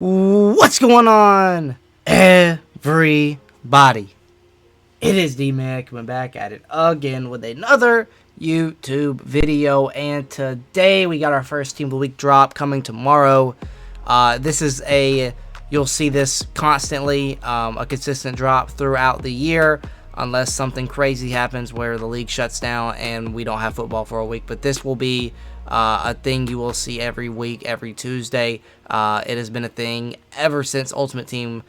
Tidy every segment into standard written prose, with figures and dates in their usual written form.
What's going on, everybody? It is D-Man coming back at it again with another YouTube video, and today we got our first Team of the Week drop coming tomorrow. This is you'll see this constantly, a consistent drop throughout the year, unless something crazy happens where the league shuts down and we don't have football for a week. But this will be a thing you will see every week, every Tuesday. It has been a thing ever since Ultimate Team.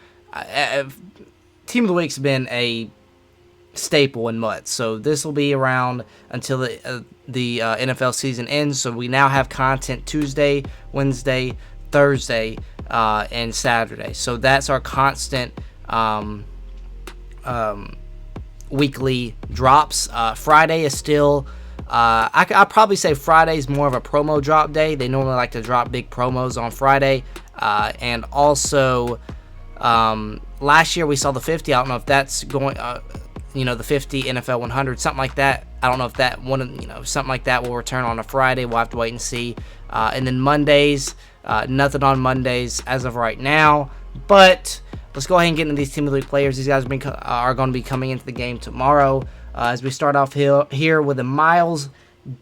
Team of the Week's been a staple in MUT, so this will be around until the NFL season ends. So we now have content Tuesday, Wednesday, Thursday, and Saturday. So that's our constant weekly drops. Friday is still I'd probably say Friday's more of a promo drop day. They normally like to drop big promos on Friday. And also last year we saw the 50. I don't know if that's going the 50 NFL 100, something like that. I don't know if that one, something like that will return on a Friday. We'll have to wait and see. And then Mondays, nothing on Mondays as of right now. But let's go ahead and get into these Team of the Week players. These guys are going to be coming into the game tomorrow. As we start off here with a Myles,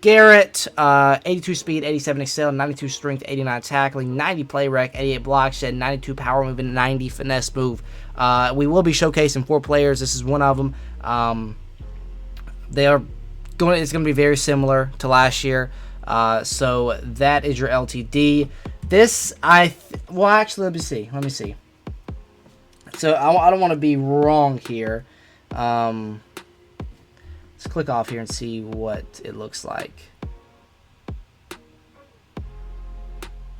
Garrett, 82 speed, 87 excel, 92 strength, 89 tackling, 90 play rec, 88 block shed, 92 power move, and 90 finesse move. We will be showcasing 4 players. This is one of them. It's going to be very similar to last year. So that is your LTD. This actually, let me see. So I don't want to be wrong here. Let's click off here and see what it looks like.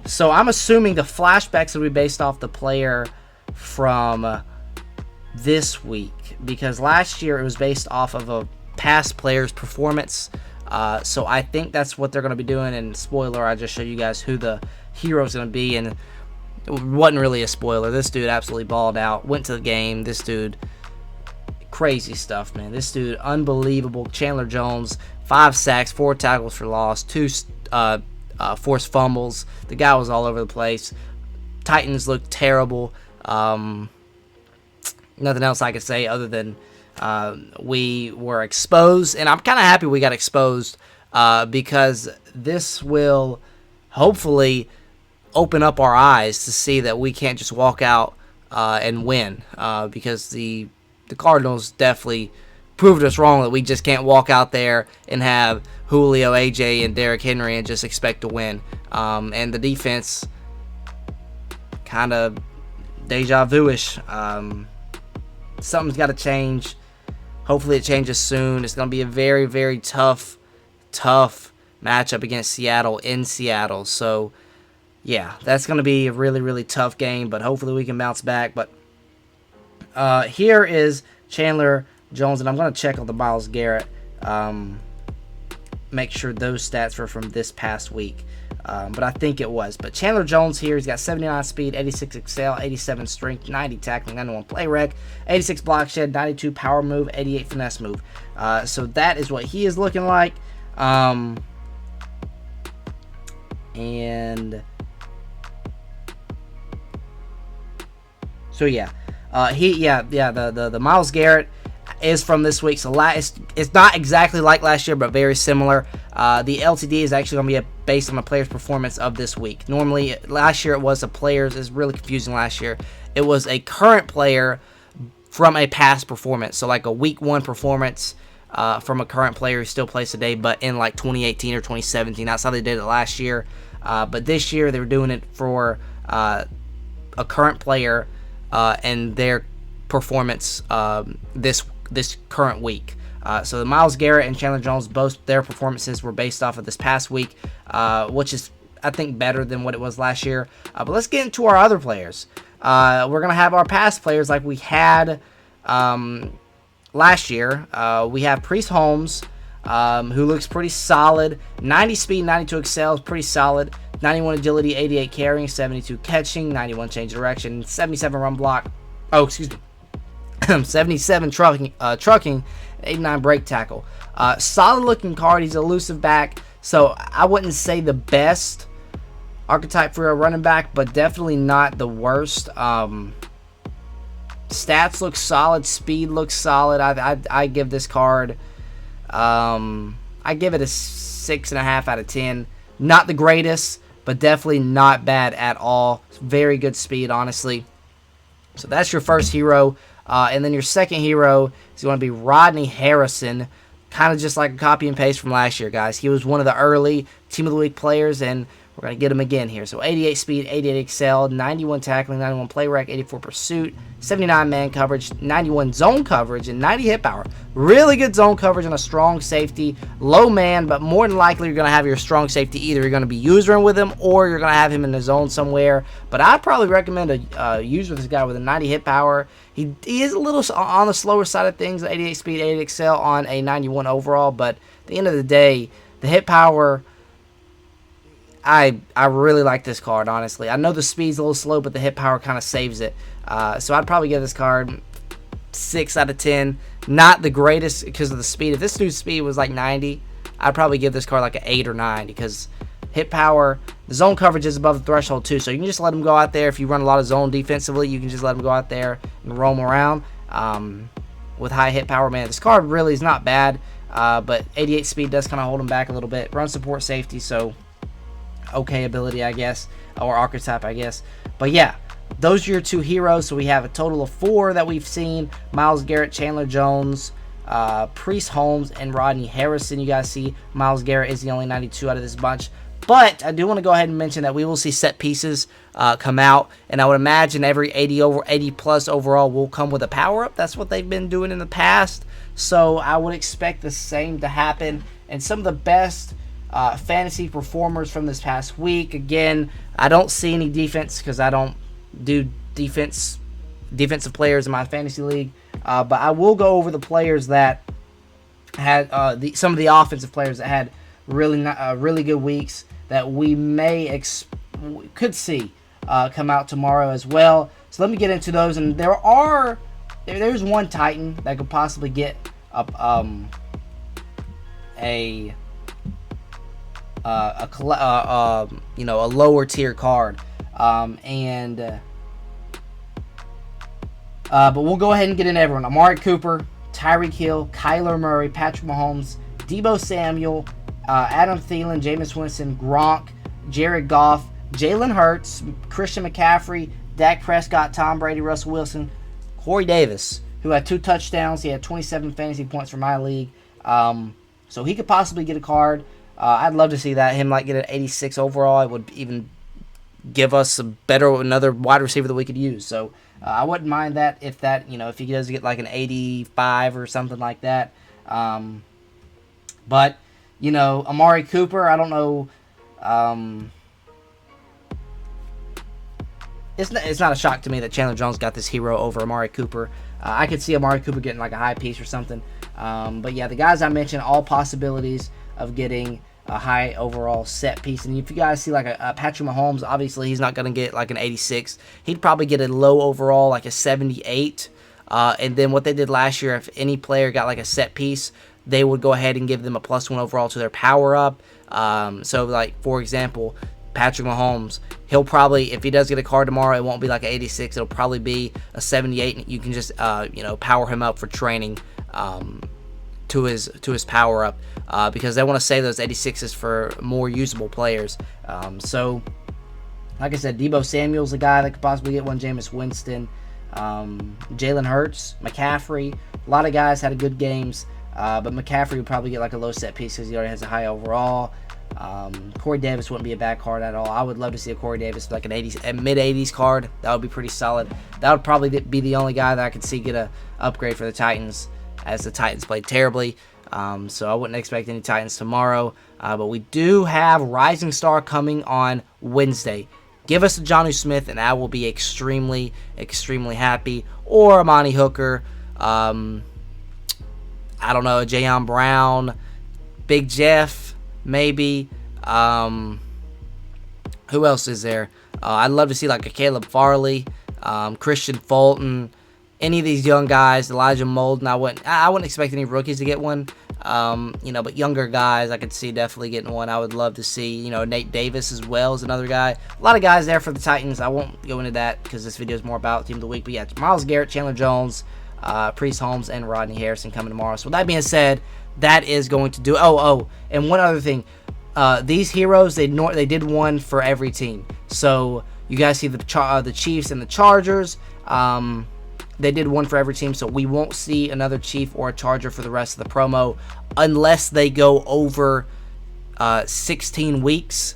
So I'm assuming the flashbacks will be based off the player from this week, because last year it was based off of a past player's performance. So I think that's what they're going to be doing. And spoiler, I just showed you guys who the hero is going to be, and it wasn't really a spoiler. This dude absolutely balled out, went to the game. This dude, crazy stuff, man. This dude, unbelievable. Chandler Jones, 5 sacks, 4 tackles for loss, 2 forced fumbles. The guy was all over the place. Titans looked terrible. Nothing else I could say other than we were exposed, and I'm kind of happy we got exposed because this will hopefully open up our eyes to see that we can't just walk out and win, because the Cardinals definitely proved us wrong that we just can't walk out there and have Julio, AJ, and Derrick Henry and just expect to win. And the defense, kind of deja vu-ish. Something's got to change. Hopefully it changes soon. It's going to be a very, very tough matchup against Seattle in Seattle. So, yeah, that's going to be a really, really tough game, but hopefully we can bounce back. But here is Chandler Jones, and I'm going to check on the Myles Garrett, make sure those stats were from this past week, but I think it was. But Chandler Jones here, he's got 79 speed, 86 excel, 87 strength, 90 tackling, 91 play rec, 86 block shed, 92 power move, 88 finesse move. So that is what he is looking like. And so yeah. The Myles Garrett is from this week, so it's not exactly like last year, but very similar. The LTD is actually going to be based on the player's performance of this week. Normally, last year it was a player's. It's really confusing last year. It was a current player from a past performance, so like a week 1 performance from a current player who still plays today, but in like 2018 or 2017. That's how they did it last year. But this year they were doing it for a current player and their performance this current week. So the Myles Garrett and Chandler Jones, both their performances were based off of this past week, which is, I think, better than what it was last year. But let's get into our other players. We're going to have our past players like we had last year. We have Priest Holmes, who looks pretty solid. 90 speed, 92 excel is pretty solid. 91 agility, 88 carrying, 72 catching, 91 change direction, 77 run block. 77 trucking, 89 break tackle. Solid looking card. He's an elusive back, so I wouldn't say the best archetype for a running back, but definitely not the worst. Stats look solid. Speed looks solid. I give this card, I give it a 6.5 out of 10. Not the greatest, but definitely not bad at all. Very good speed, honestly. So that's your first hero. And then your second hero is going to be Rodney Harrison. Kind of just like a copy and paste from last year, guys. He was one of the early Team of the Week players, and we're going to get him again here. So 88 speed, 88 excel, 91 tackling, 91 play rec, 84 pursuit, 79 man coverage, 91 zone coverage, and 90 hit power. Really good zone coverage and a strong safety. Low man, but more than likely you're going to have your strong safety. Either you're going to be using with him or you're going to have him in the zone somewhere. But I'd probably recommend a use with this guy with a 90 hit power. He is a little on the slower side of things, 88 speed, 88 excel on a 91 overall. But at the end of the day, the hit power, I really like this card, honestly. I know the speed's a little slow, but the hit power kind of saves it. So I'd probably give this card 6 out of 10. Not the greatest because of the speed. If this dude's speed was like 90, I'd probably give this card like an 8 or 9 because hit power, the zone coverage is above the threshold too. So you can just let him go out there. If you run a lot of zone defensively, you can just let him go out there and roam around with high hit power. Man, this card really is not bad, but 88 speed does kind of hold him back a little bit. Run support safety, so okay ability, I guess, or archetype, I guess. But yeah, those are your two heroes. So we have a total of 4 that we've seen: Myles Garrett, Chandler Jones, Priest Holmes, and Rodney Harrison. You guys see Myles Garrett is the only 92 out of this bunch. But I do want to go ahead and mention that we will see set pieces come out, and I would imagine every 80 plus overall will come with a power up. That's what they've been doing in the past, so I would expect the same to happen. And some of the best fantasy performers from this past week. Again, I don't see any defense because I don't do defensive players in my fantasy league. But I will go over the players that had some of the offensive players that had really good weeks that we could see come out tomorrow as well. So let me get into those. And there's one Titan that could possibly get a lower tier card, but we'll go ahead and get into everyone. Amari Cooper, Tyreek Hill, Kyler Murray, Patrick Mahomes, Deebo Samuel, Adam Thielen, Jameis Winston, Gronk, Jared Goff, Jalen Hurts, Christian McCaffrey, Dak Prescott, Tom Brady, Russell Wilson, Corey Davis, who had 2 touchdowns. He had 27 fantasy points for my league, so he could possibly get a card. I'd love to see that. Him like get an 86 overall. It would even give us another wide receiver that we could use. So I wouldn't mind that if he does get like an 85 or something like that. But Amari Cooper, I don't know. It's not a shock to me that Chandler Jones got this hero over Amari Cooper. I could see Amari Cooper getting like a high piece or something. But yeah, the guys I mentioned, all possibilities of getting a high overall set piece. And if you guys see like a Patrick Mahomes, obviously he's not going to get like an 86. He'd probably get a low overall, like a 78. And then what they did last year, if any player got like a set piece, they would go ahead and give them a +1 overall to their power up. So like, for example, Patrick Mahomes, he'll probably, if he does get a card tomorrow, it won't be like an 86. It'll probably be a 78. And you can just, power him up for training to his power up, because they want to save those 86s for more usable players. So, like I said, Deebo Samuel's a guy that could possibly get one. Jameis Winston, Jalen Hurts, McCaffrey. A lot of guys had good games, but McCaffrey would probably get like a low set piece because he already has a high overall. Corey Davis wouldn't be a bad card at all. I would love to see a Corey Davis like a mid-80s card. That would be pretty solid. That would probably be the only guy that I could see get a upgrade for the Titans, as the Titans played terribly. So I wouldn't expect any Titans tomorrow. But we do have Rising Star coming on Wednesday. Give us a Jonnu Smith, and I will be extremely, extremely happy. Or Amani Hooker. I don't know, Jayon Brown, Big Jeff, maybe. Who else is there? I'd love to see like a Caleb Farley, Christian Fulton, any of these young guys, Elijah Molden. I wouldn't expect any rookies to get one. But younger guys, I could see definitely getting one. I would love to see, Nate Davis as well as another guy. A lot of guys there for the Titans. I won't go into that because this video is more about Team of the Week. But yeah, it's Myles Garrett, Chandler Jones, Priest Holmes, and Rodney Harrison coming tomorrow. So with that being said, that is going to do. And one other thing. These heroes, they did one for every team. So you guys see the Chiefs and the Chargers. They did one for every team, so we won't see another Chief or a Charger for the rest of the promo unless they go over 16 weeks,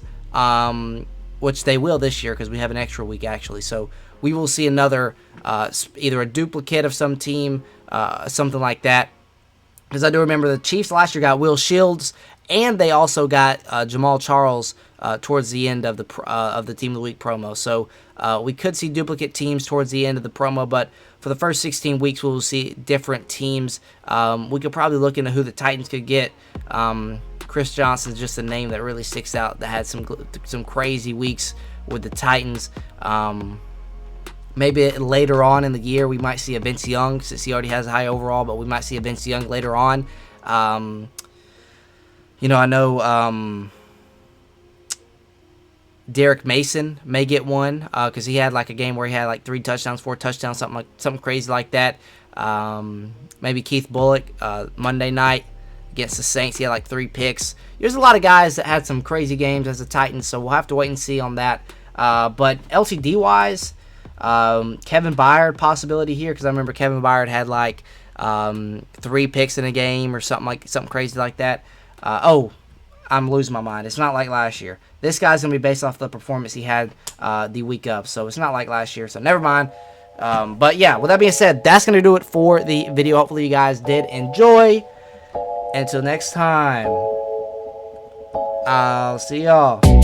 which they will this year because we have an extra week actually. So we will see another either a duplicate of some team, something like that. Because I do remember the Chiefs last year got Will Shields, and they also got Jamal Charles towards the end of the Team of the Week promo. So we could see duplicate teams towards the end of the promo, but for the first 16 weeks, we will see different teams. We could probably look into who the Titans could get. Chris Johnson's just a name that really sticks out, that had some crazy weeks with the Titans. Maybe later on in the year, we might see a Vince Young, since he already has a high overall, but we might see a Vince Young later on. I know Derek Mason may get one because he had like a game where he had like 3 touchdowns, 4 touchdowns, something crazy like that. Maybe Keith Bullock Monday night against the Saints, he had like 3 picks. There's a lot of guys that had some crazy games as the Titans, so we'll have to wait and see on that. But LTD wise, Kevin Byard possibility here, because I remember Kevin Byard had like 3 picks in a game or something crazy like that. I'm losing my mind. It's not like last year. This guy's going to be based off the performance he had the week of. So it's not like last year. So never mind. But yeah, with that being said, that's going to do it for the video. Hopefully you guys did enjoy. Until next time, I'll see y'all.